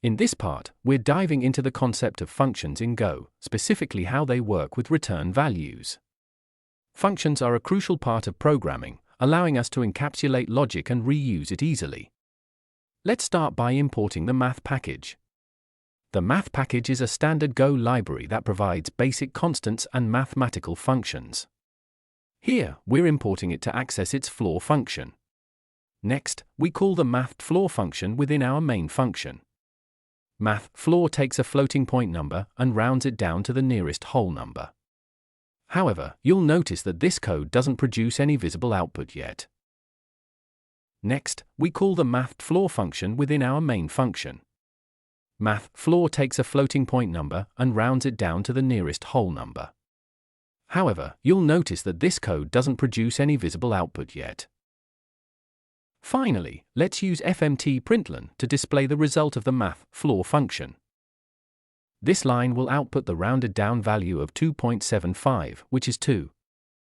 In this part, we're diving into the concept of functions in Go, specifically how they work with return values. Functions are a crucial part of programming, allowing us to encapsulate logic and reuse it easily. Let's start by importing the math package. The math package is a standard Go library that provides basic constants and mathematical functions. Here, we're importing it to access its floor function. Next, we call the math.Floor function within our main function. Math.Floor takes a floating point number and rounds it down to the nearest whole number. However, you'll notice that this code doesn't produce any visible output yet. Next, we call the math.Floor function within our main function. Math.Floor takes a floating point number and rounds it down to the nearest whole number. However, you'll notice that this code doesn't produce any visible output yet. Finally, let's use fmt_println to display the result of the math.Floor function. This line will output the rounded down value of 2.75, which is 2.